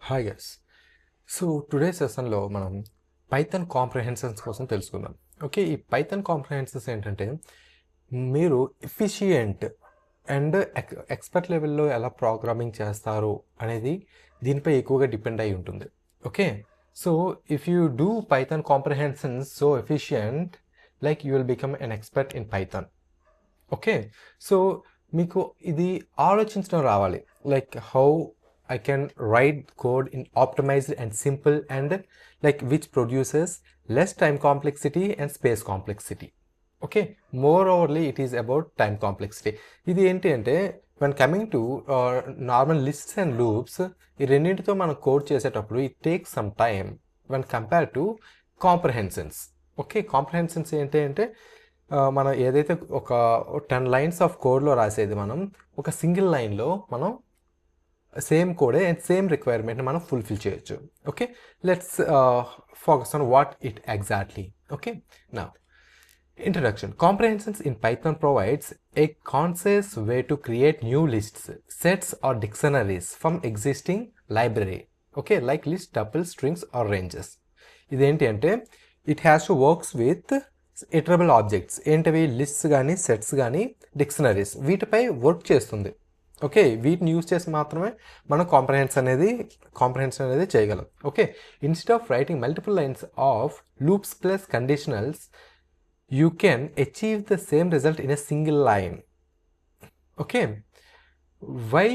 Hi guys. So today సెషన్లో మనం Python comprehensions కోసం తెలుసుకుందాం. ఓకే, ఈ పైథాన్ కాంప్రహెన్షన్స్ ఏంటంటే మీరు ఎఫిషియంట్ అండ్ ఎక్స్పర్ట్ లెవెల్లో ఎలా ప్రోగ్రామింగ్ చేస్తారు అనేది దీనిపై ఎక్కువగా డిపెండ్ అయి ఉంటుంది. Okay, so if you do Python comprehensions so efficient like you will become an expert in Python. Okay, so మీకు ఇది ఆలోచించడం రావాలి, like how I can write code in optimized and simple and like which produces less time complexity and space complexity. Okay, moreoverly it is about time complexity. ఇది ఏంటి అంటే when coming to normal lists and loops, ఈ రెండింటితో మనం code చేసేటప్పుడు it takes some time when compared to comprehensions. Okay, comprehensions ఏంటి అంటే మనం ఏదైతే ఒక 10 లైన్స్ ఆఫ్ కోడ్లో రాసేది మనం ఒక సింగిల్ లైన్లో మనం సేమ్ కోడే అండ్ సేమ్ రిక్వైర్మెంట్ మనం ఫుల్ఫిల్ చేయొచ్చు. Okay, let's focus on what it exactly. Okay, now introduction. Comprehensions in Python provides a concise way to create new lists, sets or dictionaries from existing library. Okay, like list, tuples, strings or ranges. ఇదేంటి అంటే it has to works with iterable objects. ఏంటవి lists కానీ sets కానీ dictionaries వీటిపై work చేస్తుంది. Okay, వీటిని use చేసి మాత్రమే మనం కాంప్రహెన్షన్ అనేది చేయగలం. Okay, instead of writing multiple lines of loops plus conditionals you can achieve the same result in a single line. Okay, why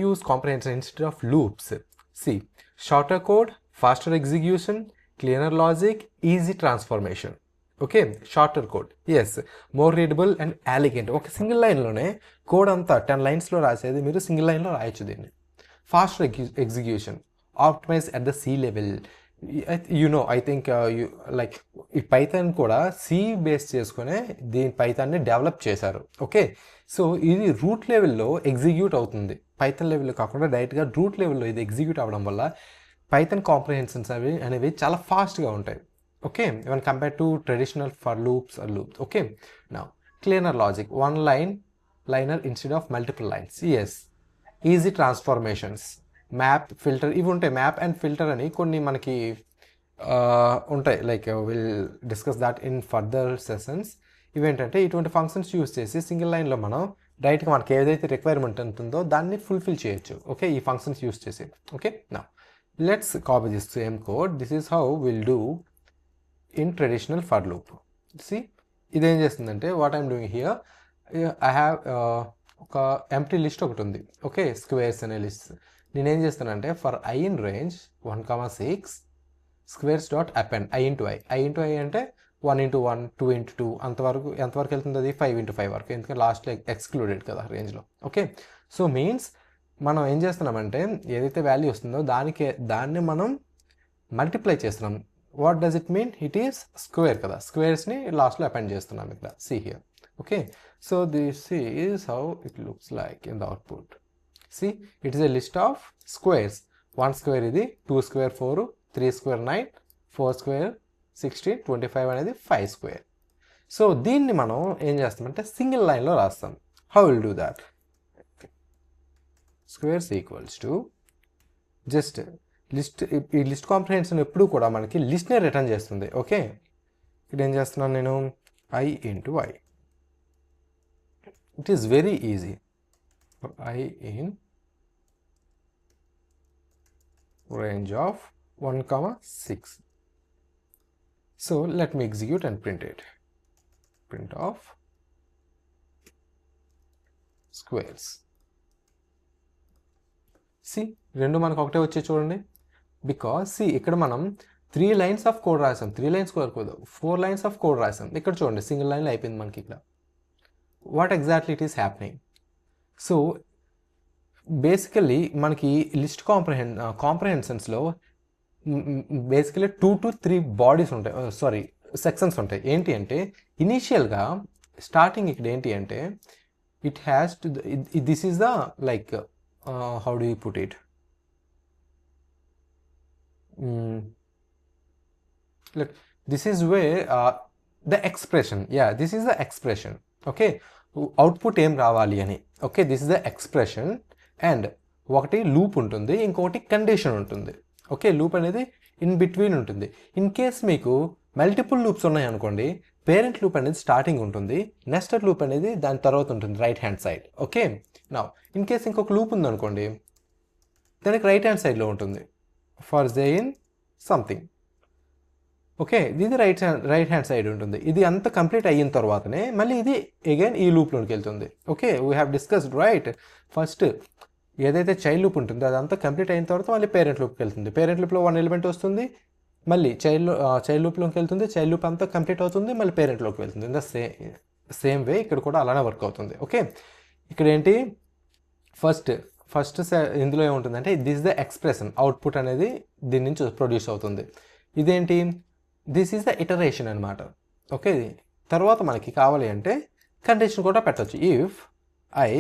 use comprehension instead of loops? See, shorter code, faster execution, cleaner logic, easy transformation. Okay, shorter code, yes, more readable and elegant. ఒక single లైన్లోనే code అంతా 10 లైన్స్లో రాసేది మీరు single లైన్లో రాయొచ్చు దీన్ని. Faster execution, optimise at the C level. I think like ఈ పైథాన్ కూడా సి బేస్ చేసుకునే పైథాన్ని డెవలప్ చేశారు. ఓకే, సో ఇది రూట్ లెవెల్లో ఎగ్జిక్యూట్ అవుతుంది, పైథాన్ లెవెల్లో కాకుండా డైరెక్ట్గా రూట్ లెవెల్లో ఇది ఎగ్జిక్యూట్ అవ్వడం వల్ల పైథాన్ కాంప్రహెన్షన్స్ అనేవి చాలా ఫాస్ట్గా ఉంటాయి. Okay, when compared to traditional for loops or loops. Okay, now cleaner logic, one liner instead of multiple lines. Yes, easy transformations, map, filter. ఇవి ఉంటాయి, మ్యాప్ అండ్ ఫిల్టర్ అని కొన్ని మనకి ఉంటాయి, like will discuss that in further sessions. ఇవేంటంటే ఇటువంటి functions use చేసి single లైన్లో మనం డైరెక్ట్గా మనకి ఏదైతే రిక్వైర్మెంట్ ఉంటుందో దాన్ని ఫుల్ఫిల్ చేయొచ్చు. ఓకే, ఈ ఫంక్షన్స్ యూస్ చేసి. Okay, now let's copy this same code. This is how will do in traditional for loop. See, ఇదేం చేస్తుందంటే what I'm doing here, I have ఒక ఎంప్టీ లిస్ట్ ఒకటి ఉంది. ఓకే, స్క్వేర్స్ అనే list. నేనేం చేస్తానంటే for I in range 1,6 squares dot append I into I అంటే 1 into 1, 2 into 2 ఎంతవరకు వెళ్తుంది అది 5 into 5 వరకు, ఎందుకంటే లాస్ట్లో ఎక్స్క్లూడెడ్ కదా రేంజ్లో. ఓకే, సో మీన్స్ మనం ఏం చేస్తున్నామంటే ఏదైతే వాల్యూ వస్తుందో దాన్ని మనం మల్టిప్లై చేస్తున్నాం. What does it mean? It is square కదా, స్క్వేర్స్ని లాస్ట్లో అపెండ్ చేస్తున్నాం ఇక్కడ. See here. Okay, so this is how it looks like in the output. See, it is a list of squares. 1 square ఇది, 2 స్క్వేర్ 4, 3 స్క్వేర్ 9, 4 స్క్వేర్ 16, 25 అనేది 5 square. So దీన్ని మనం ఏం చేస్తామంటే సింగిల్ లైన్లో రాస్తాం. How will do that? Squares equals to just list. ఈ list comprehension ఎప్పుడు కూడా మనకి లిస్ట్నే రిటర్న్ చేస్తుంది. ఓకే, ఇక్కడ ఏం చేస్తున్నాను నేను, I into I. It is very easy. I in range of 1,6. So let me execute and print it. Print of squares. See, రెండు మనకు ఒకటే వచ్చే చూడండి. బికాస్ సి, ఇక్కడ మనం 3 లైన్స్ ఆఫ్ కోడ్ రాసాం, 3 lines code 4 lines of code రాసాం. ఇక్కడ చూడండి సింగిల్ లైన్లో అయిపోయింది మనకి ఇక్కడ. What exactly it is happening? So basically మనకి లిస్ట్ కాంప్రహెన్షన్స్లో బేసికలీ 2 to 3 బాడీస్ ఉంటాయి, సెక్షన్స్ ఉంటాయి. ఏంటి అంటే ఇనీషియల్గా స్టార్టింగ్ ఇక్కడ ఏంటి అంటే it has to, this is the like how do you put it? Look, this is where the expression, this is the expression. Okay, output ఏం రావాలి అని. Okay, this is the expression and ఒకటి loop ఉంటుంది, ఇంకొకటి condition ఉంటుంది. Okay, loop అనేది in between ఉంటుంది. In case మీకు మల్టిపుల్ లూప్స్ ఉన్నాయి అనుకోండి, పేరెంట్ లూప్ అనేది స్టార్టింగ్ ఉంటుంది, నెస్టెడ్ లూప్ అనేది దాని తర్వాత ఉంటుంది రైట్ హ్యాండ్ సైడ్. ఓకే, నా ఇన్ కేస్ ఇంకొక లూప్ ఉందనుకోండి, దానికి రైట్ హ్యాండ్ సైడ్లో ఉంటుంది ఫర్ జైన్ సంథింగ్. ఓకే, ఇది రైట్ హ్యాండ్ సైడ్ ఉంటుంది. ఇది అంతా కంప్లీట్ అయిన తర్వాతనే మళ్ళీ ఇది అగైన్ ఈ లూప్లోకి వెళ్తుంది. Okay, we have discussed right. First ఏదైతే చైల్డ్ లూప్ ఉంటుందో అదంతా కంప్లీట్ అయిన తర్వాత మళ్ళీ పేరెంట్ లూప్కి వెళ్తుంది. పేరెంట్ లూప్లో 1 ఎలిమెంట్ వస్తుంది, మళ్ళీ చైల్డ్ లూప్లోకి వెళ్తుంది, చైల్డ్ లూప్ అంతా కంప్లీట్ అవుతుంది, మళ్ళీ పేరెంట్లోకి వెళ్తుంది. ఇన్ ద సేమ్ వే ఇక్కడ కూడా అలానే వర్క్ అవుతుంది. ఓకే, ఇక్కడ ఏంటి ఫస్ట్ ఇందులో ఏముంటుందంటే దిస్ ద ఎక్స్ప్రెషన్, అవుట్పుట్ అనేది దీని నుంచి ప్రొడ్యూస్ అవుతుంది. ఇదేంటి, దిస్ ఈజ్ ద ఇటరేషన్ అనమాట. ఓకే, తర్వాత మనకి కావాలి అంటే కండిషన్ కూడా పెట్టచ్చు. ఇఫ్ ఐ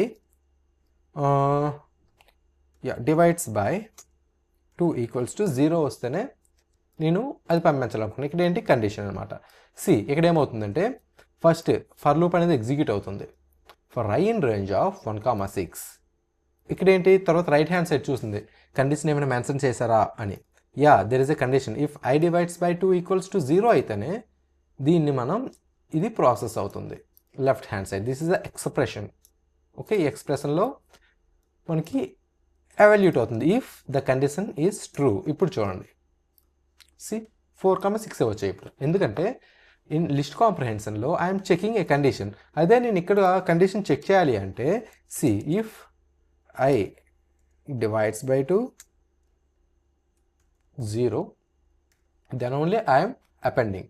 డివైడ్స్ బై 2 = 0 వస్తేనే నేను అది పంపించాలనుకున్నాను. ఇక్కడ ఏంటి కండిషన్ అనమాట. ఇక్కడ ఏమవుతుందంటే ఫస్ట్ ఫర్ లూప్ అనేది ఎగ్జిక్యూట్ అవుతుంది for i in range of 1, 6. ఇక్కడ ఏంటి తర్వాత రైట్ హ్యాండ్ సైడ్ చూస్తుంది కండిషన్ ఏమైనా మెన్షన్ చేశారా అని. There is a condition. If i divides by 2 = 0 అయితేనే దీన్ని ఇది ప్రాసెస్ అవుతుంది left hand side. This is the expression. Okay, ఈ ఎక్స్ప్రెషన్లో మనకి ఎవాల్యూట్ అవుతుంది if the condition is true. ఇప్పుడు చూడండి 4, 6 వచ్చాయి ఇప్పుడు. ఎందుకంటే ఇన్ లిస్ట్ కాంప్రహెన్షన్లో ఐఎమ్ చెకింగ్ ఏ కండిషన్. అదే నేను ఇక్కడ కండిషన్ చెక్ చేయాలి అంటే if i divides by 2 0 then only I'm appending.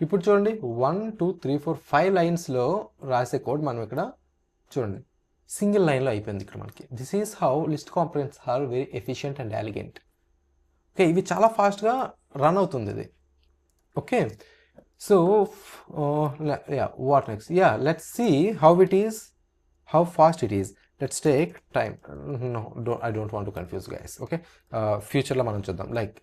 ఇప్పుడు చూడండి 1, 2, 3, 4, 5 లైన్స్లో రాసే కోడ్ మనం ఇక్కడ చూడండి సింగిల్ లైన్లో అయిపోయింది ఇక్కడ మనకి. This is how list comprehensions are very efficient and elegant. Okay, ఇవి చాలా ఫాస్ట్గా రన్ అవుతుంది ఇది. Okay, so what next? Let's see how fast it is. Let's take time. I don't want to confuse guys. Okay, ఫ్యూచర్లో మనం చూద్దాం. Like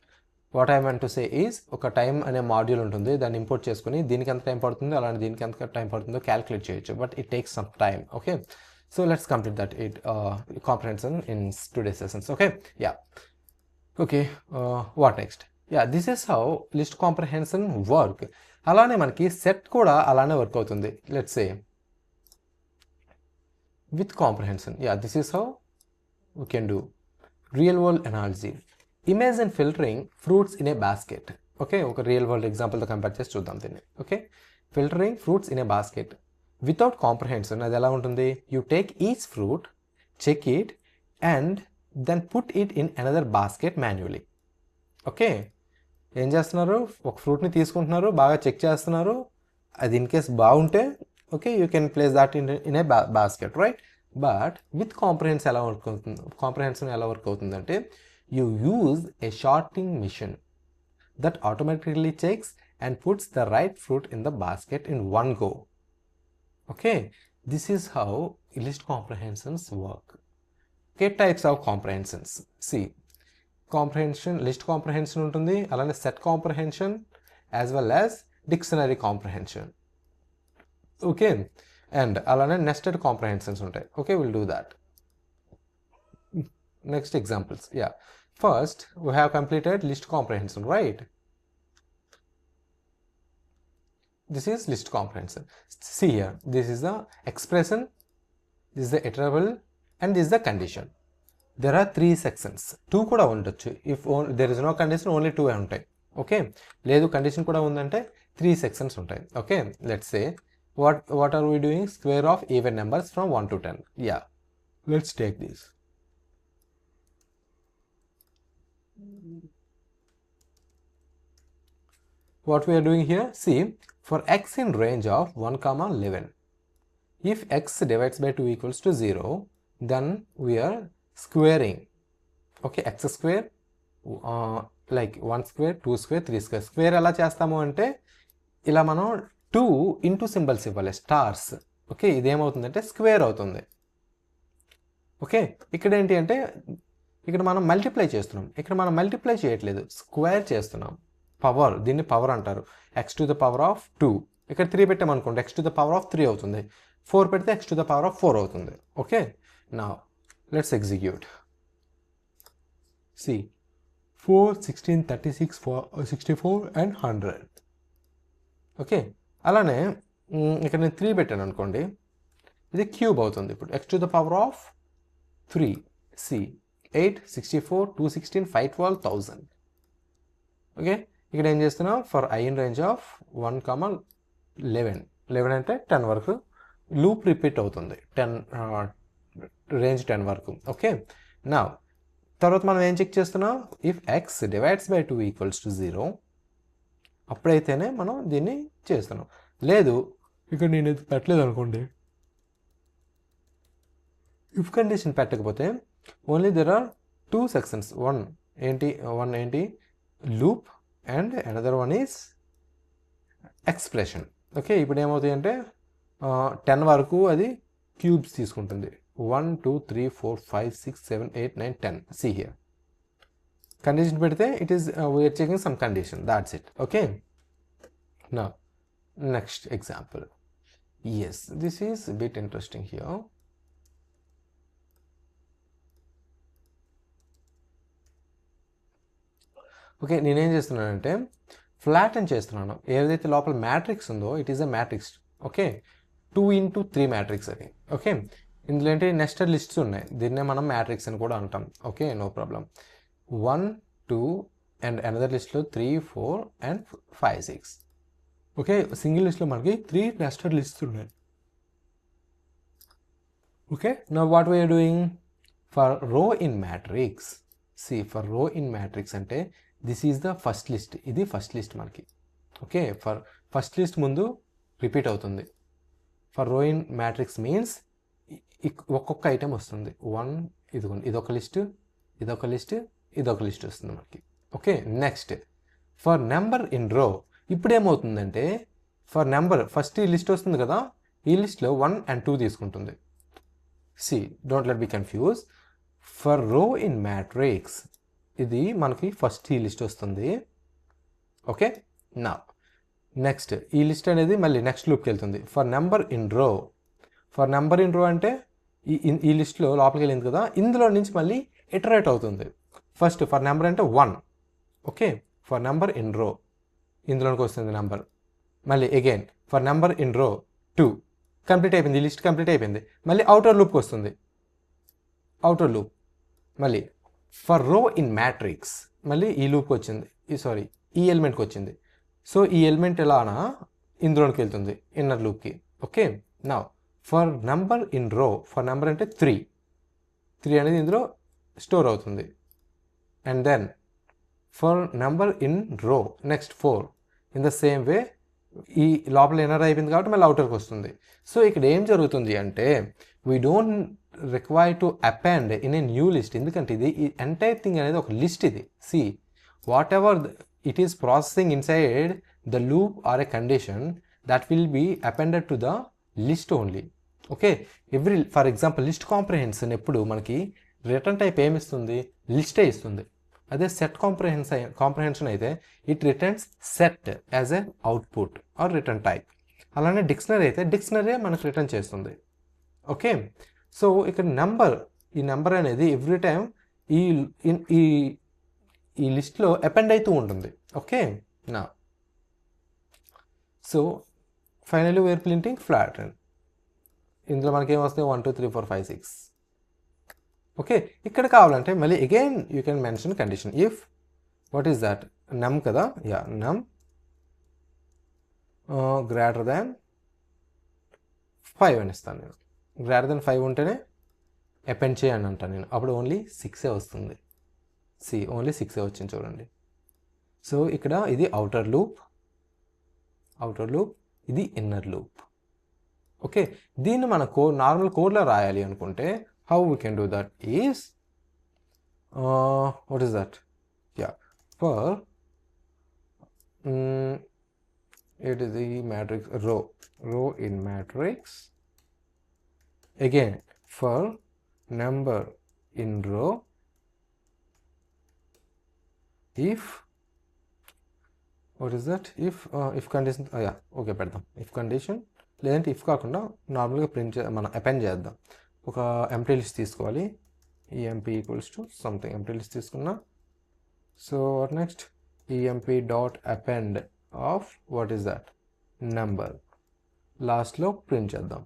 what I want to say is ఒక time అనే మాడ్యూల్ ఉంటుంది, దాన్ని ఇంపోర్ట్ చేసుకుని దీనికి ఎంత టైం పడుతుందో అలాంటి దీనికి ఎంత టైం పడుతుందో క్యాలిక్యులేట్ చేయొచ్చు, but it takes some time. Okay, so let's complete that comprehension in today sessions. Okay, what next? This is how list comprehension work. అలానే మనకి సెట్ కూడా అలానే వర్క్ అవుతుంది. Let's say with comprehension. This is how we can do real world analogy. Imagine filtering fruits in a basket. Okay, ఒక real world example తో compare చేసి చూద్దాం దీన్ని. Okay, filtering fruits in a basket without comprehension అది ఎలా ఉంటుంది? You take each fruit, check it and then put it in another basket manually. Okay, ఏం చేస్తున్నారు? ఒక ఫ్రూట్ని తీసుకుంటున్నారు, బాగా చెక్ చేస్తున్నారు, అది ఇన్ కేస్ బాగుంటే okay, you can place that in a basket, right? But with comprehension ఎలా వర్క్ అవుతుందంటే you use a sorting machine that automatically checks and puts the right fruit in the basket in one go. Okay, this is how list comprehensions work. Okay, types of comprehensions. Comprehension, list comprehension ఉంటుంది, అలానే set comprehension as well as dictionary comprehension. Okay, and అలానే nested comprehensions ఉంటాయి. Okay, will do that. Next examples. First we have completed list comprehension, right? This is list comprehension. See here, this is the expression, this is the iterable and this is the condition. There are 3 sections. 2 కూడా ఉండొచ్చు. If there is no condition, only 2 ఉంటాయి. Okay, లేదు condition కూడా ఉందంటే 3 sections ఉంటాయి. Okay, let's say what are we doing? Square of even numbers from 1 to 10. Let's take this. What we are doing here, for x in range of 1, 11, if x divides by 2 = 0, then we are squaring. Okay, x square, like 1 square, 2 square, 3 square. Square ఎలా చేస్తాము అంటే ఇలా మనం 2 into symbols ఇవ్వాలి, stars. Okay, ఇదేమవుతుందంటే square అవుతుంది. Okay, ఇక్కడ ఏంటి అంటే ఇక్కడ మనం మల్టిప్లై చేస్తున్నాం, ఇక్కడ మనం మల్టిప్లై చేయట్లేదు, స్క్వేర్ చేస్తున్నాం. పవర్, దీన్ని పవర్ అంటారు. x⁻² 2, ఇక్కడ 3 పెట్టామనుకోండి x⁻³ అవుతుంది, 4 పెడితే x⁻4 అవుతుంది. Okay, Now let's execute. See, 4, 16, 36, 64 and 100. Okay, అలానే ఇక్కడ నేను 3 పెట్టాను అనుకోండి, ఇది క్యూబ్ అవుతుంది. ఇప్పుడు x to the power of 3. See 8, 64, 216, 512, 1000. Okay, ఇక్కడ ఏం చేస్తున్నాం, for I in range of 1,11 అంటే 10 వరకు లూప్ రిపీట్ అవుతుంది, 10 రేంజ్ 10 వరకు. ఓకే, నా తర్వాత మనం ఏం చెక్ చేస్తున్నాం, if x divides by 2 equals to 0, అప్పుడైతేనే మనం దీన్ని చేస్తున్నాం. లేదు ఇక్కడ నేను ఇది పెట్టలేదు అనుకోండి, ఇఫ్ కండిషన్ పెట్టకపోతే only there are 2 sections. One ఏంటి loop and another one is expression. Okay, ఇప్పుడు ఏమవుతాయి అంటే 10 వరకు అది క్యూబ్స్ తీసుకుంటుంది. 1, 2, 3, 4, 5, 6, 7, 8, 9, 10. See here. Condition పెడితే it is we are checking some condition. That's it. Okay. Now, next example. Yes, this is a bit interesting here. Okay, నేనేం చేస్తున్నానంటే flatten చేస్తున్నాను. ఏదైతే లోపల మ్యాట్రిక్స్ ఉందో it is a matrix. Okay, 2 into 3 matrix అది. Okay, ఇందులో ఏంటి nested lists ఉన్నాయి, దీన్నే మనం మ్యాట్రిక్స్ అని కూడా అంటాం. Okay, no problem. 1, 2 and another లిస్ట్లో 3, 4 అండ్ 5, 6. ఓకే, సింగిల్ లిస్ట్లో మనకి 3 నెస్టెడ్ లిస్ట్స్ ఉన్నాయి. Okay, now what we're doing for row in matrix. See for row in matrix అంటే this is the first list, ఇది ఫస్ట్ లిస్ట్ మనకి. Okay, for first list ముందు repeat అవుతుంది. For row in matrix means ఒక్కొక్క item వస్తుంది. 1 ఇదిగోండి, ఇదొక list, ఇదొక లిస్ట్, ఇదొక లిస్ట్ వస్తుంది మనకి. Okay, next for number in రో. ఇప్పుడు ఏమవుతుందంటే ఫర్ నెంబర్ ఫస్ట్ ఈ లిస్ట్ వస్తుంది కదా, ఈ లిస్ట్లో 1 and 2 తీసుకుంటుంది. C don't let B confuse. For row in matrix ఇది మనకి ఫస్ట్ ఈ లిస్ట్ వస్తుంది. ఓకే, నా నెక్స్ట్ ఈ లిస్ట్ అనేది మళ్ళీ నెక్స్ట్ లూప్కి వెళ్తుంది. For number in row, for number in రో అంటే ఈ లిస్ట్లో లోపలికి వెళ్ళింది కదా, ఇందులో నుంచి మళ్ళీ ఇటరేట్ అవుతుంది. ఫస్ట్ ఫర్ నెంబర్ అంటే 1. ఓకే, ఫర్ నెంబర్ ఇన్ రో ఇందులోకి వస్తుంది నెంబర్. మళ్ళీ అగైన్ ఫర్ నెంబర్ ఇన్ రో 2 కంప్లీట్ అయిపోయింది, ఈ లిస్ట్ కంప్లీట్ అయిపోయింది. మళ్ళీ అవుటర్ లూప్కి వస్తుంది, అవుటర్ లూప్. మళ్ళీ ఫర్ రో ఇన్ మ్యాట్రిక్స్ మళ్ళీ ఈ లూప్కి వచ్చింది, ఈ ఎలిమెంట్కి వచ్చింది. సో ఈ ఎలిమెంట్ ఎలానా ఇందులోకి వెళ్తుంది, ఇన్నర్ లూప్కి. ఓకే, నా for number in row, for number అంటే 3 అనేది ఇందులో స్టోర్ అవుతుంది. And then for number in row next 4 in the same way ఈ లోపల ఇన్నర్ అయిపోయింది కాబట్టి మళ్ళీ అవుటర్కి వస్తుంది. సో ఇక్కడ ఏం జరుగుతుంది అంటే we don't require to append in a new list, ఎందుకంటే ఇది ఈ ఎంటైర్ థింగ్ అనేది ఒక లిస్ట్. ఇది see whatever it is processing inside the loop or a condition that will be appended to the list only. Okay, every for example list comprehension ఎప్పుడు మనకి return type ఏమిస్తుంది, లిస్టే ఇస్తుంది. అదే set comprehension అయితే it returns set as a output or return type. అలానే dictionary అయితే dictionary మనకు రిటర్న్ చేస్తుంది. ఓకే, సో ఇక్కడ ఈ నెంబర్ అనేది ఎవ్రీ టైం ఈ లిస్ట్లో అపెండ్ అవుతూ ఉంటుంది. ఓకే, నా so finally we're printing flatten. ఇందులో మనకి ఏమొస్తాయి 1, 2, 3, 4, 5, 6. ఓకే, ఇక్కడ కావాలంటే మళ్ళీ again you can mention condition. If what is that నమ్ కదా, యా నమ్ గ్రేటర్ దాన్ 5 అని ఇస్తాను నేను. గ్రేటర్ దాన్ 5 ఉంటేనే అపెండ్ చేయండి అంటాను నేను, అప్పుడు ఓన్లీ 6 వస్తుంది. సి ఓన్లీ 6 వచ్చింది చూడండి. సో ఇక్కడ ఇది అవుటర్ లూప్, ఇది ఇన్నర్ లూప్. ఓకే, దీన్ని మన నార్మల్ కోడ్లో రాయాలి అనుకుంటే how we can do that is what is that, yeah, for it is the matrix row in matrix. Again for number in row, if what is that, if condition, yeah, okay, పెడదాం if condition. లేదంటే if కాకుండా నార్మల్గా print మనం append చేద్దాం. ఒక empty list తీసుకోవాలి. emp equals to something empty list తీసుకున్నా. So next emp dot append of what is that number లాస్ట్లో ప్రింట్ చేద్దాం.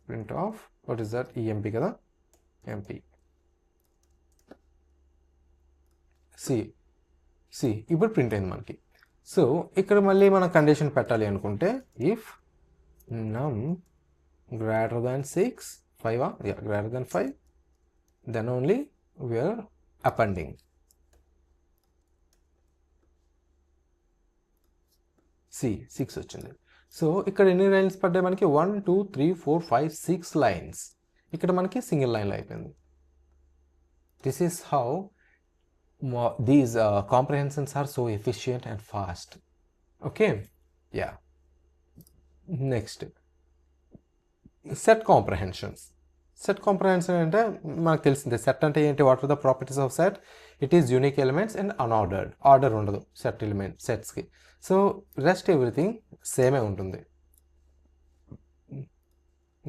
Print of what is that emp కదా, emp సి ఇప్పుడు ప్రింట్ అయింది మనకి. సో ఇక్కడ మళ్ళీ మనం కండిషన్ పెట్టాలి అనుకుంటే if num greater than 6 5 greater than 5 then only we are appending. See 6 వచ్చింది. సో ఇక్కడ ఎన్ని లైన్స్ పడ్డాయి మనకి 1 2 3 4 5 6 లైన్స్. ఇక్కడ మనకి సింగిల్ లైన్లో అయిపోయింది. This is how these comprehensions are so efficient and fast. Okay, yeah. Next, set comprehensions. Set comprehension అంటే మనకు తెలిసిందే. సెట్ అంటే ఏంటి, what are the properties of set? It is unique elements and unordered. Order ఉండదు set element సెట్స్కి. So rest everything సేమే ఉంటుంది.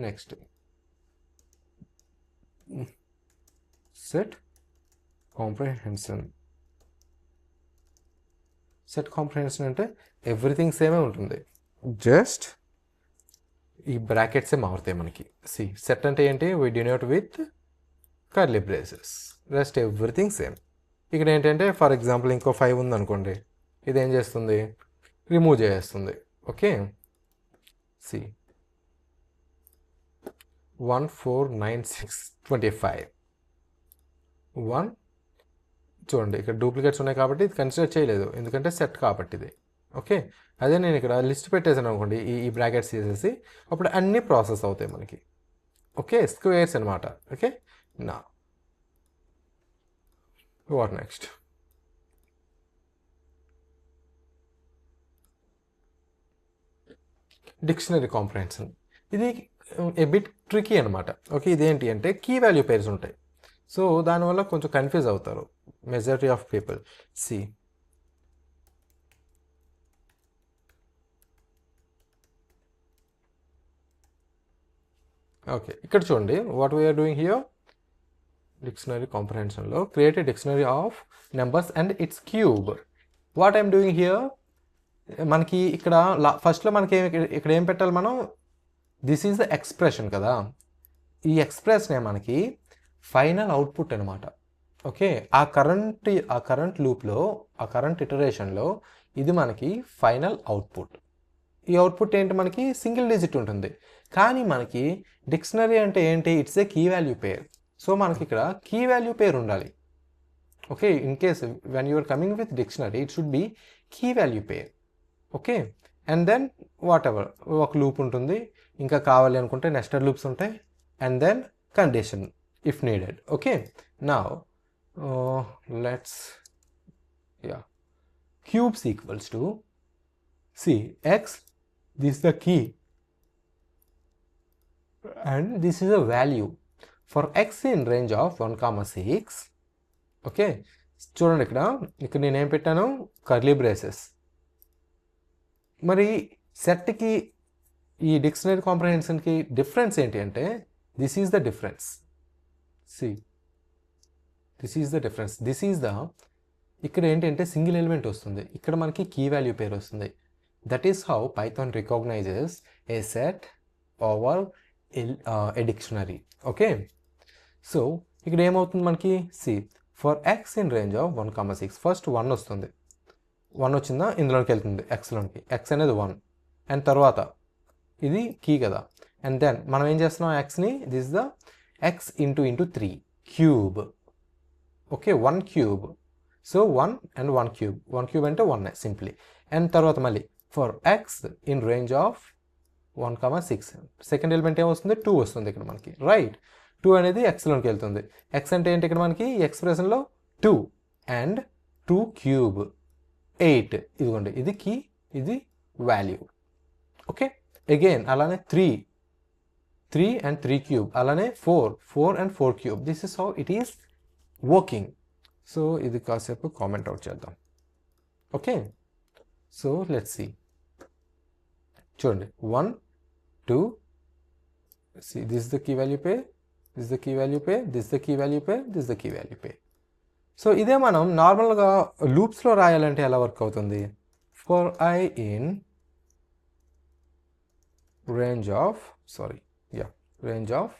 Next set comprehension. Set comprehension అంటే ఎవ్రీథింగ్ సేమే ఉంటుంది, జస్ట్ ఈ బ్రాకెట్సే మారుతాయి మనకి. సి సెట్ అంటే ఏంటి, we denote with curly braces, rest everything same. ఇక్కడ ఏంటంటే ఫర్ ఎగ్జాంపుల్ ఇంకో 5 ఉంది అనుకోండి, ఇది ఏం చేస్తుంది, రిమూవ్ చేస్తుంది. ఓకే, సి 1 4 9 6 25 1 చూడండి, ఇక్కడ డూప్లికేట్స్ ఉన్నాయి కాబట్టి ఇది కన్సిడర్ చేయలేదు, ఎందుకంటే సెట్ కాబట్టి ఇది. ఓకే, అదే నేను ఇక్కడ లిస్ట్ పెట్టేసాను అనుకోండి, ఈ బ్రాకెట్స్ చేసేసి అప్పుడు అన్నీ ప్రాసెస్ అవుతాయి మనకి. ఓకే, స్క్వేర్స్ అనమాట. ఓకే, నా వాట్ నెక్స్ట్, డిక్షనరీ కాంప్రహెన్షన్. ఇది ఏ బిట్ ట్రికీ అనమాట. ఓకే, ఇదేంటి అంటే కీ వాల్యూ పేర్స్ ఉంటాయి. సో దానివల్ల కొంచెం కన్ఫ్యూజ్ అవుతారు majority of people. See okay, ఇక్కడ చూడండి what we're doing here. Dictionary కాంప్రహెన్షన్లో create a dictionary of numbers and its cube. What I'm doing here, మనకి ఇక్కడ ఫస్ట్లో మనకి ఇక్కడ ఏం పెట్టాలి మనం, దిస్ ఈజ్ ద ఎక్స్ప్రెషన్ కదా. ఈ ఎక్స్ప్రెషనే మనకి ఫైనల్ అవుట్పుట్ అనమాట. ఓకే, ఆ కరెంట్ లూప్లో, ఆ కరెంట్ ఇటరేషన్లో ఇది మనకి ఫైనల్ అవుట్పుట్. ఈ అవుట్పుట్ ఏంటి, మనకి సింగిల్ డిజిట్ ఉంటుంది. కానీ మనకి డిక్షనరీ అంటే ఏంటి, it's a key value pair. సో మనకి ఇక్కడ కీ వాల్యూ పేర్ ఉండాలి. Okay, in case when you're coming with dictionary it should be key value pair. Okay, and then whatever ఒక లూప్ ఉంటుంది, ఇంకా కావాలి అనుకుంటే నెస్టెడ్ లూప్స్ ఉంటాయి, and then condition if needed. Okay, now let's cubes equals to, see, x, this is the key and this is a value for x in range of 1,6. okay, చూడండి ఇక్కడ నేను ఏం పెట్టాను, కర్లీ బ్రేసెస్. మరి సెట్కి ఈ dictionary కాంప్రహెన్షన్కి difference ఏంటి అంటే, this is the difference. See, this is the difference. This is the, ఇక్కడ ఏంటంటే సింగిల్ ఎలిమెంట్ వస్తుంది, ఇక్కడ మనకి కీ వాల్యూ పేరు వస్తుంది. That is how Python recognizes a set over a dictionary. Okay, so ఇక్కడ ఏమవుతుంది మనకి, see for x in range of 1,6, first 1 వస్తుంది. 1 వచ్చిందా, ఇందులోకి వెళ్తుంది ఎక్స్లోనికి, ఎక్స్ అనేది 1, అండ్ తర్వాత ఇది కీ కదా, అండ్ దెన్ మనం ఏం చేస్తున్నాం, ఎక్స్ని, this is the x into 3 cube. okay, 1 cube. so 1 and 1 cube, 1 cube అంటే 1 సింప్లీ. అండ్ తర్వాత మళ్ళీ for x in range of 1,6, second element ఏమొస్తుంది, 2 వస్తుంది ఇక్కడ మనకి. రైట్, 2 అనేది ఎక్స్లోకి వెళ్తుంది. ఎక్స్ అంటే ఏంటి, ఇక్కడ మనకి ఎక్స్ప్రెషన్లో 2 అండ్ 2 క్యూబ్ 8. ఇదిగోండి, ఇది కీ, ఇది వాల్యూ. ఓకే, అగైన్ అలానే 3 and 3 cube, అలానే 4 and 4 cube. This is how it is working. So ఇది కాసేపు కామెంట్ అవుట్ చేద్దాం. ఓకే, సో లెట్స్ సీ, చూడండి 1 2. See, this is the key value pair, this is the key value pair, this is the key value pair, this is the key value pair. So ఇదే మనం నార్మల్గా లూప్స్లో రాయాలంటే ఎలా work అవుతుంది? For I in range of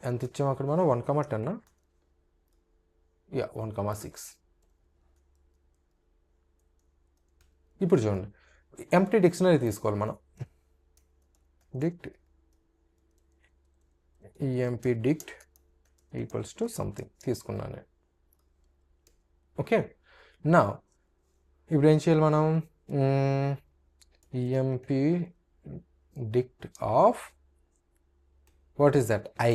ఎంత ఇచ్చాము అక్కడ మనం 1,10 1,6. ఇప్పుడు చూడండి, ఎంప్టీ డిక్షనరీ తీసుకోవాలి మనం. dict emp dict equals to something తీసుకున్నాను. ఓకే, నా ఇప్పుడు ఏం చేయాలి మనం? emp dict of what is that? I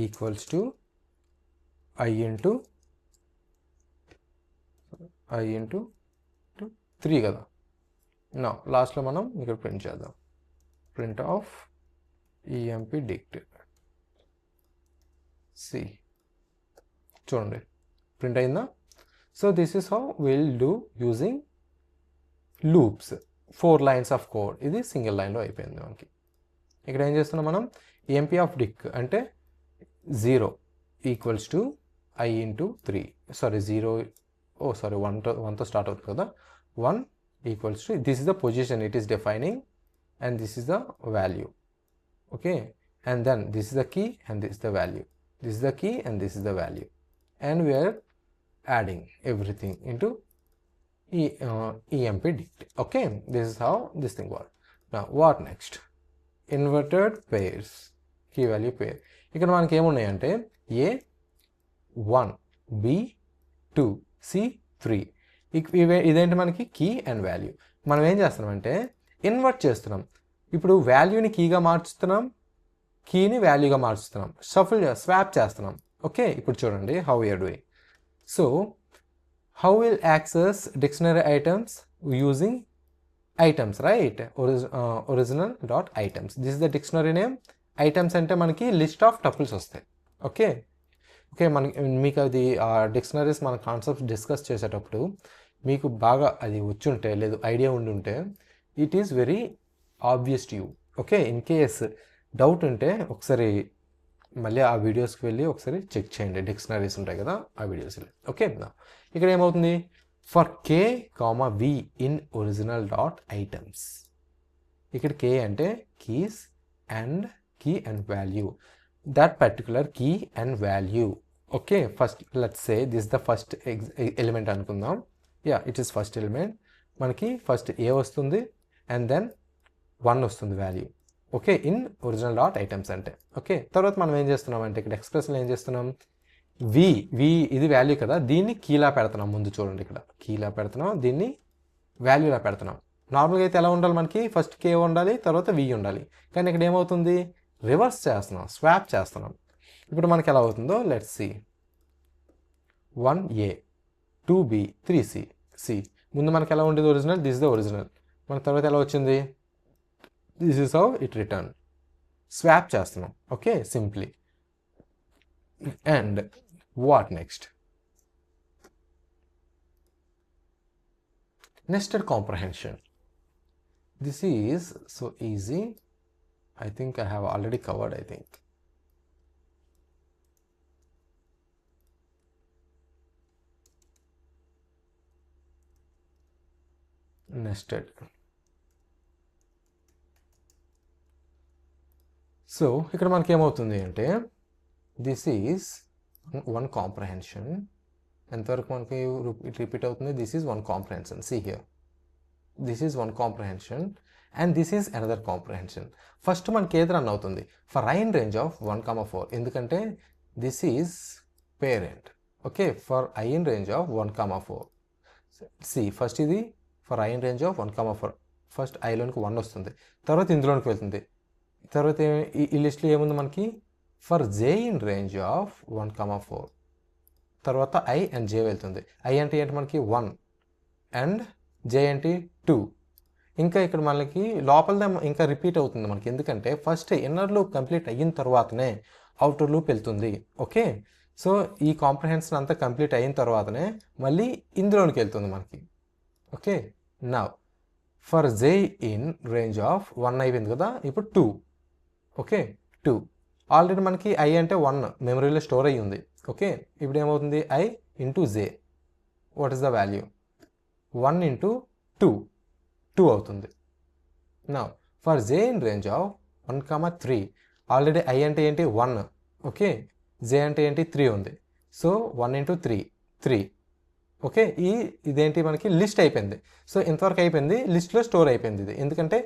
equals to I into 3 కదా. నా లాస్ట్లో మనం ఇక్కడ ప్రింట్ చేద్దాం. Print of emp dict. See చూడండి, ప్రింట్ అయిందా? So this is how will do using loops. 4 lines of కోడ్. ఇది సింగిల్ లైన్లో అయిపోయింది మనకి. ఇక్కడ ఏం చేస్తున్నాం మనం? emp ఆఫ్ dict అంటే 0 equals to I into 3. Sorry 1తో స్టార్ట్ అవుతుంది కదా. 1 equals to, this is the position it is defining and this is the value. Okay, and then this is the key and this is the value. This is the key and this is the value, and we are adding everything into emp dict. Okay, this is how this thing works. Now what next? Inverted pairs, key value pair. ఇక్కడ మనకి ఏమున్నాయంటే A1 B2 C3. ఇదేంటి మనకి? Key and value. మనం ఏం చేస్తున్నామంటే invert చేస్తున్నాం. ఇప్పుడు వాల్యూని కీగా మార్చుతున్నాం, కీని వాల్యూగా మార్చుతున్నాం, స్వాప్ చేస్తున్నాం. ఓకే, ఇప్పుడు చూడండి how you're doing. So how will access dictionary items using items, right? Original dot items. This is the dictionary name. Items అంటే మనకి లిస్ట్ ఆఫ్ టపుల్స్ వస్తాయి. ఓకే, మీకు అది డిక్షనరీస్ మన కాన్సెప్ట్స్ డిస్కస్ చేసేటప్పుడు మీకు బాగా అది వచ్చుంటే, లేదు ఐడియా ఉండుంటే, it is very obvious to you. Okay, in case doubt ఉంటే ఒకసారి మళ్ళీ ఆ వీడియోస్కి వెళ్ళి ఒకసారి చెక్ చేయండి. డిక్షనరీస్ ఉంటాయి కదా, ఆ వీడియోస్. ఓకే, ఇక్కడ ఏమవుతుంది? For K comma V in original dot items. ఇక్కడ కే అంటే keys and key and value. That particular key and value. Okay, first let's say this the first element అనుకుందాం. It is first element. మనకి first A వస్తుంది and then 1 వస్తుంది value. Okay, in original dot items అంటే. Okay, తర్వాత మనం ఏం చేస్తున్నాం అంటే ఇక్కడ ఎక్స్ప్రెస్లో ఏం చేస్తున్నాం? వి ఇది వాల్యూ కదా, దీన్ని కీలా పెడుతున్నాం. ముందు చూడండి, ఇక్కడ కీలా పెడుతున్నాం, దీన్ని వాల్యూలా పెడుతున్నాం. నార్మల్గా అయితే ఎలా ఉండాలి మనకి? ఫస్ట్ కే ఉండాలి, తర్వాత వి ఉండాలి. కానీ ఇక్కడ ఏమవుతుంది? రివర్స్ చేస్తున్నాం, స్వాప్ చేస్తున్నాం. ఇప్పుడు మనకి ఎలా అవుతుందో let's see. 1A 2B 3C. ముందు మనకి ఎలా ఉండేది? Original. This is the original. మన తర్వాత ఎలా వచ్చింది? This is how it return. Swap చేస్తున్నాం. Okay, simply. And what next? nested comprehension. This is so easy. I think I have already covered, I think. Nested. So ఇక్కడ మనకి ఏమవుతుంది అంటే this is one comprehension. ఎంతవరకు మనకి repeat అవుతుంది? This is one comprehension. See here, this is one comprehension and this is another comprehension. First మనకి ఏది run అవుతుంది? For I in range of 1,4. ఎందుకంటే this is parent. Okay, for I in range of 1,4. See first ఇది for I in range of 1,4. First ఐలోనికి 1 వస్తుంది, తర్వాత ఇందులోనికి వెళ్తుంది. తర్వాత ఈ లిస్ట్లో ఏముంది మనకి? For J in range of 1,4. తర్వాత I and J వెళ్తుంది. I అంటే ఏంటి మనకి? 1 అండ్ J అంటే 2. ఇంకా ఇక్కడ మనకి లోపల ఇంకా రిపీట్ అవుతుంది మనకి, ఎందుకంటే ఫస్ట్ ఇన్నర్ లూప్ కంప్లీట్ అయిన తర్వాతనే అవుటర్ లూప్ వెళ్తుంది. ఓకే, సో ఈ కాంప్రహెన్షన్ అంతా కంప్లీట్ అయిన తర్వాతనే మళ్ళీ ఇందులోనికి వెళ్తుంది మనకి. Okay, now for J in range of 1 అయిపోయింది కదా, ఇప్పుడు 2. ఓకే 2 ఆల్రెడీ మనకి ఐ అంటే 1 మెమరీలో స్టోర్ అయ్యి ఉంది. ఓకే ఇప్పుడు ఏమవుతుంది, I into J, what is the value, 1 into 2 అవుతుంది. నా for J in range of 1, 3 already I అంటే ఏంటి 1, ఓకే జే అంటే ఏంటి 3 ఉంది. So 1 into 3. ఓకే ఇదేంటి మనకి లిస్ట్ అయిపోయింది. సో ఇంతవరకు అయిపోయింది, లిస్ట్లో స్టోర్ అయిపోయింది ఇది. ఎందుకంటే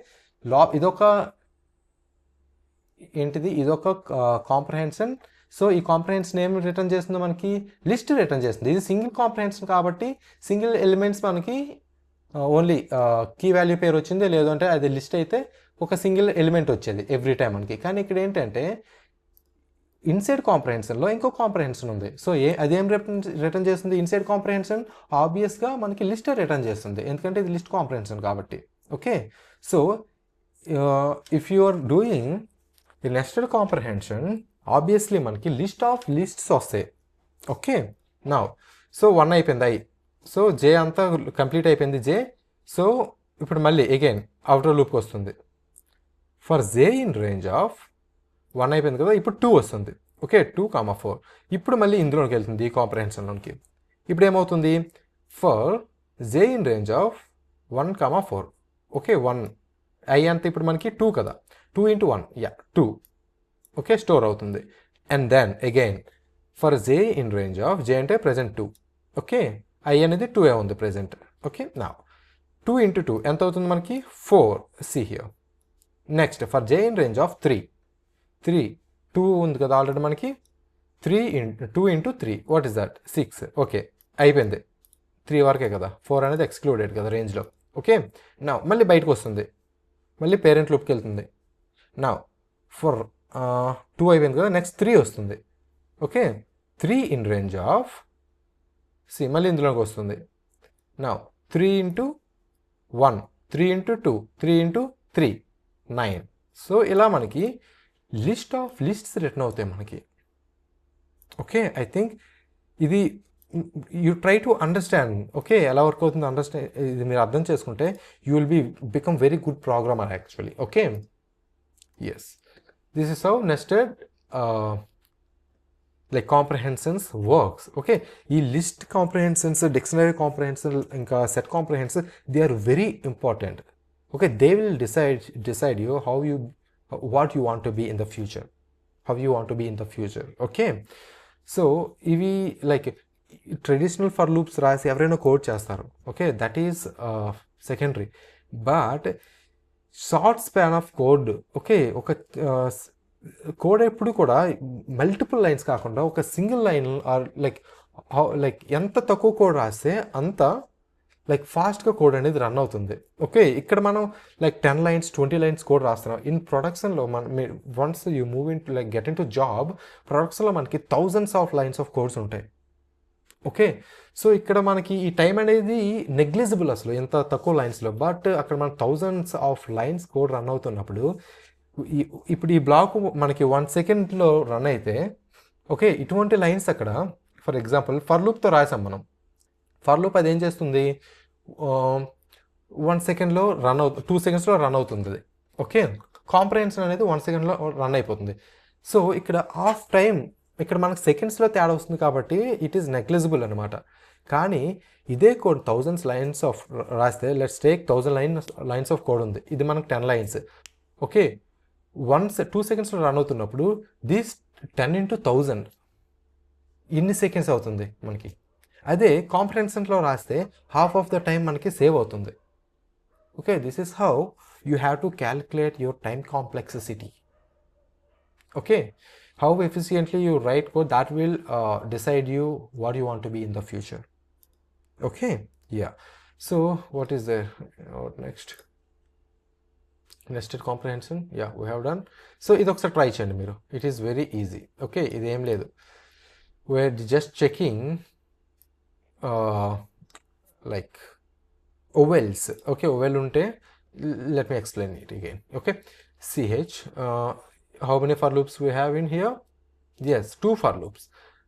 ఇదొక ఏంటిది, ఇదొక కాంప్రహెన్షన్. సో ఈ కాంప్రహెన్షన్ ఏం రిటర్న్ చేస్తుందో మనకి లిస్ట్ రిటర్న్ చేస్తుంది. ఇది సింగిల్ కాంప్రహెన్షన్ కాబట్టి సింగిల్ ఎలిమెంట్స్ మనకి ఓన్లీ కీ వాల్యూ పేరు వచ్చింది, లేదంటే అది లిస్ట్ అయితే ఒక సింగిల్ ఎలిమెంట్ వచ్చేది ఎవ్రీ టైం మనకి. కానీ ఇక్కడ ఏంటంటే ఇన్సైడ్ కాంప్రహెన్షన్లో ఇంకో కాంప్రహెన్షన్ ఉంది. సో అదేం రిటర్న్ చేస్తుంది, ఇన్సైడ్ కాంప్రహెన్షన్ ఆబ్వియస్గా మనకి లిస్ట్ రిటర్న్ చేస్తుంది, ఎందుకంటే ఇది లిస్ట్ కాంప్రహెన్షన్ కాబట్టి. Okay so if you are doing the nested comprehension, obviously మనకి లిస్ట్ ఆఫ్ లిస్ట్స్ వస్తాయి. ఓకే నౌ సో 1 అయిపోయింది ఐ, సో జే అంతా కంప్లీట్ అయిపోయింది జే. సో ఇప్పుడు మళ్ళీ అగైన్ అవుటర్ లూప్కి వస్తుంది. For J in range of 1 అయిపోయింది కదా, ఇప్పుడు 2 వస్తుంది. ఓకే 2, 4 ఇప్పుడు మళ్ళీ ఇందులోకి వెళ్తుంది ఈ కాంప్రహెన్షన్లోకి. ఇప్పుడు ఏమవుతుంది, for J in range of 1, 4 okay 1 I అంతా ఇప్పుడు మనకి 2 కదా, 2 ఇంటూ 1 2 ఓకే స్టోర్ అవుతుంది. And then again for J in range of, J అంటే ప్రెజెంట్ 2, ఓకే ఐ అనేది 2 ఉంది ప్రెజెంట్. ఓకే నా 2 ఇంటూ 2 ఎంత అవుతుంది మనకి 4, see here. Next for J in range of 3 2 ఉంది కదా ఆల్రెడీ మనకి, 2 into 3 what is that 6. Okay అయిపోయింది, 3 వరకే కదా, 4 అనేది ఎక్స్క్లూడెడ్ కదా రేంజ్లో. ఓకే నా మళ్ళీ బయటకు వస్తుంది, మళ్ళీ పేరెంట్ లూప్కి వెళ్తుంది. నా ఫర్ 2 అయిపోయింది కదా, నెక్స్ట్ 3 వస్తుంది. Okay 3 in range of see, మళ్ళీ ఇందులోకి వస్తుంది. నా 3 ఇంటూ 1, 3 ఇంటూ 2, 3 ఇంటూ 3 9. సో ఇలా మనకి లిస్ట్ ఆఫ్ లిస్ట్స్ రిటర్న్ అవుతాయి మనకి. ఓకే ఐ థింక్ ఇది you try to understand. Okay ఎలా వర్క్ అవుతుందో ఇది మీరు అర్థం చేసుకుంటే you will become very good programmer actually. Okay yes this is how nested like comprehensions works. Okay ఈ లిస్ట్ కాంప్రహెన్షన్స్, డిక్షనరీ కాంప్రహెన్షన్, ఇంకా set comprehension, they are very important. Okay they will decide you what you want to be in the future, how you want to be in the future. Okay so ఇవి like traditional for loops రాసి ఎవరైనా code చేస్తారు. Okay that is secondary. But short span of code, okay ఒక code ఎప్పుడు కూడా multiple lines కాకుండా ఒక single line are like ఎంత తక్కువ కోడ్ రాస్తే అంత లైక్ ఫాస్ట్గా కోడ్ అనేది రన్ అవుతుంది. ఓకే ఇక్కడ మనం లైక్ 10 lines 20 lines కోడ్ రాస్తున్నాం. ఇన్ ప్రొడక్షన్లో once you move in to like get in to job, ప్రొడక్షన్లో మనకి thousands of lines of codes ఉంటాయి. ఓకే సో ఇక్కడ మనకి ఈ టైం అనేది నెగ్లిజిబుల్ అసలు ఎంత తక్కువ లైన్స్లో. బట్ అక్కడ మనకు thousands of lines code run అవుతున్నప్పుడు ఇప్పుడు ఈ బ్లాక్ మనకి 1 సెకండ్లో రన్ అయితే, ఓకే ఇటువంటి లైన్స్ అక్కడ ఫర్ ఎగ్జాంపుల్ ఫర్ లూప్తో రాసాం మనం. ఫర్ లూప్ అది ఏం చేస్తుంది, 1 సెకండ్లో రన్ అవుతుంది, 2 secondsలో రన్ అవుతుంది. ఓకే కాంప్రహెన్షన్ అనేది 1 సెకండ్లో రన్ అయిపోతుంది. సో ఇక్కడ హాఫ్ టైం ఇక్కడ మనకు సెకండ్స్లో తేడా వస్తుంది కాబట్టి ఇట్ ఈస్ నెగ్లిజిబుల్ అనమాట. కానీ ఇదే కోడ్ థౌజండ్స్ లైన్స్ ఆఫ్ రాస్తే, let's take 1000 lines of code ఉంది, ఇది మనకు 10 lines. ఓకే 2 secondsలో రన్ అవుతున్నప్పుడు దిస్ 10 into 1000 ఇన్ని సెకండ్స్ అవుతుంది మనకి. అదే కాంప్రహెన్షన్లో రాస్తే హాఫ్ ఆఫ్ ద టైం మనకి సేవ్ అవుతుంది. Okay this is how you have to calculate your time complexity. Okay how efficiently you write code, that will decide you what you want to be in the future. Okay so what is there next, nested comprehension we have done. సో ఇది ఒకసారి try చేయండి మీరు, it is very easy. Okay ఇది ఏం లేదు, we're just checking like ovels. Okay ovel unte, let me explain it again. Okay ch how many for loops we have in here? Yes 2 for loops.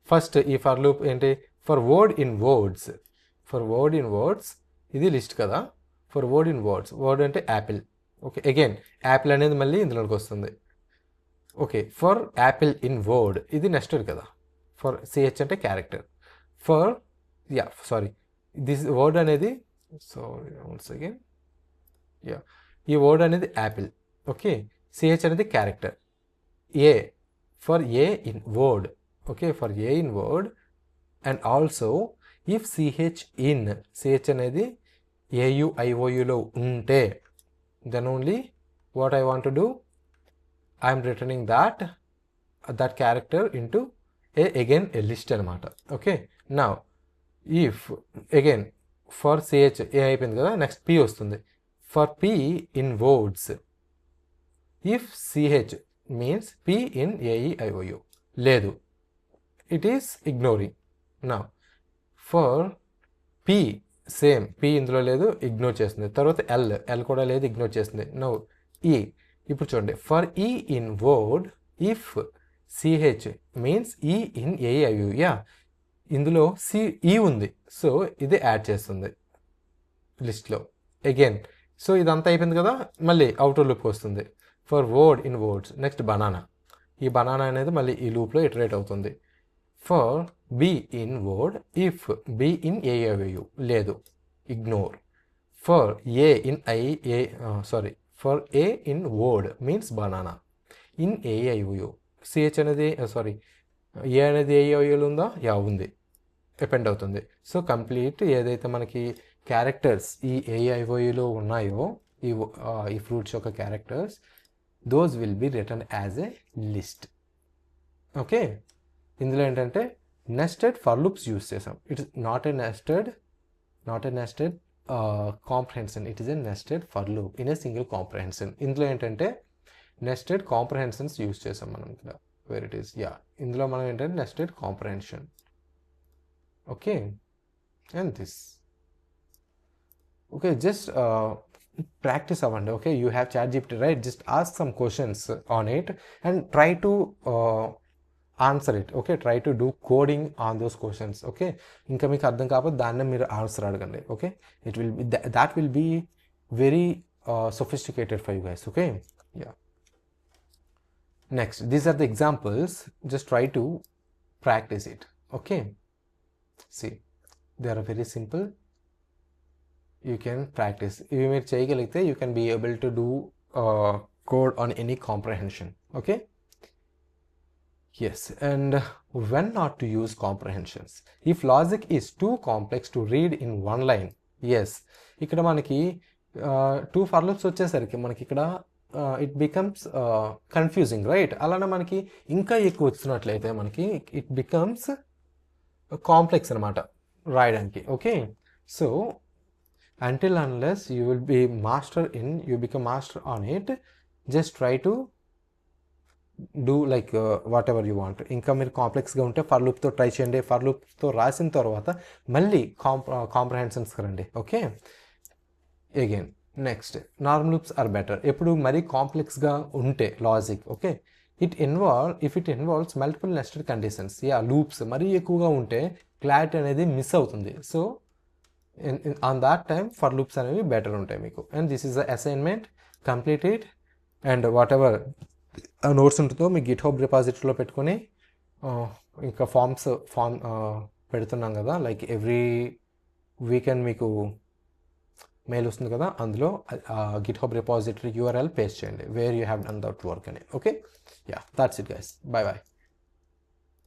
First ee for loop ente for word in words, for word in words ఇది list కదా. For word in words, word అంటే Apple. Okay, again Apple అనేది మళ్ళీ ఇందులోకి వస్తుంది. Okay, for Apple in word ఇది nested కదా. For CH అంటే character. For sorry this word అనేది వన్స్ అగైన్ ఈ వర్డ్ అనేది యాపిల్. ఓకే, సిహెచ్ అనేది character. A for a in word. Okay, for a in word. And also if CH అనేది AUIOUలో ఉంటే then only what I want to do, I am returning that character into again a list అనమాట. Okay, now if again for ch a అయిపోయింది కదా, next p వస్తుంది. for p in words, if ch means p in AEIOU లేదు, it is ignoring. now for p same p ఇందులో లేదు, ignore చేస్తుంది. తర్వాత l కూడా లేదు, ఇగ్నోర్ చేస్తుంది. నౌ e, ఇప్పుడు చూడండి, for e in word if ch means e in AEIOU. ఇందులో e ఉంది, సో ఇది యాడ్ చేస్తుంది లిస్ట్లో అగైన్. సో ఇదంతా అయిపోయింది కదా, మళ్ళీ అవుటర్ లూప్ వస్తుంది. For word in words, next banana. ఈ బనానా అనేది మళ్ళీ ఈ లూప్లో ఇటరేట్ అవుతుంది. For b in word if b in AEIOU లేదు, ignore. For a in for a in word means banana in AEIOU. ch అనేది ఏ అనేది AEIOUలో ఉందా, ఉంది, డిపెండ్ అవుతుంది. సో కంప్లీట్ ఏదైతే మనకి క్యారెక్టర్స్ ఈ AEIOUలో ఉన్నాయో, ఈ ఫ్రూట్స్ యొక్క characters, those will be return as a list. Okay, ఇందులో ఏంటంటే నెస్టెడ్ ఫర్ లూప్స్ యూస్ చేసాం. It's not a nested comprehension, it is a nested for loop in a single comprehension. ఇందులో ఏంటంటే నెస్టెడ్ కాంప్రహెన్షన్స్ యూస్ చేసాం మనం ఇక్కడ. Wear it is ఇందులో మనం ఏంటంటే nested comprehension. Okay, and this. Okay, just practice avanti. Okay, you have ChatGPT, right? Just ask some questions on it and try to answer it. Okay, try to do coding on those questions. Okay, ఇంకా మీకు అర్థం కాకపోతే దాన్ని మీరు answer అడగండి. Okay, it will be that will be very sophisticated for you guys. Okay, next, these are the examples. Just try to practice it. Okay, see, they are very simple. You can practice. ఇవి మీరు చేయగలిగితే you can be able to do code on any comprehension. Okay, yes. And when not to use comprehensions, if logic is too complex to read in one line. yes, ఇక్కడ మనకి 2 for loops వచ్చేసరికి మనకి ఇక్కడ it becomes confusing, right? అలానే మనకి ఇంకా ఎక్కువ వచ్చినట్లయితే మనకి it becomes కాంప్లెక్స్ అనమాట రాయడానికి. Okay, so until unless you will be you become master on it, just try to do like whatever you want. ఇంకా మీరు కాంప్లెక్స్గా ఉంటే ఫర్ లూప్తో ట్రై చేయండి. ఫర్ లూప్తో రాసిన తర్వాత మళ్ళీ కాంప్రహెన్షన్స్కి రండి. Okay, again next, normal loops are better. ఎప్పుడు మరీ కాంప్లెక్స్గా ఉంటే logic, okay, if it involves multiple nested conditions, loops మరీ ఎక్కువగా ఉంటే క్లారిటీ అనేది మిస్ అవుతుంది. సో on that time for loops అనేవి బెటర్ ఉంటాయి మీకు. And this is the assignment, complete it. And whatever notes ఉంటుందో మీ గిట్హబ్ రిపాజిటరీలో పెట్టుకొని, ఇంకా ఫామ్ పెడుతున్నాం కదా, లైక్ ఎవ్రీ వీకెండ్ మీకు మెయిల్ వస్తుంది కదా, అందులో గిట్హబ్ రిపాజిటరీ URL పేస్ట్ చేయండి where you have done that work అని. Okay, that's it guys, bye bye.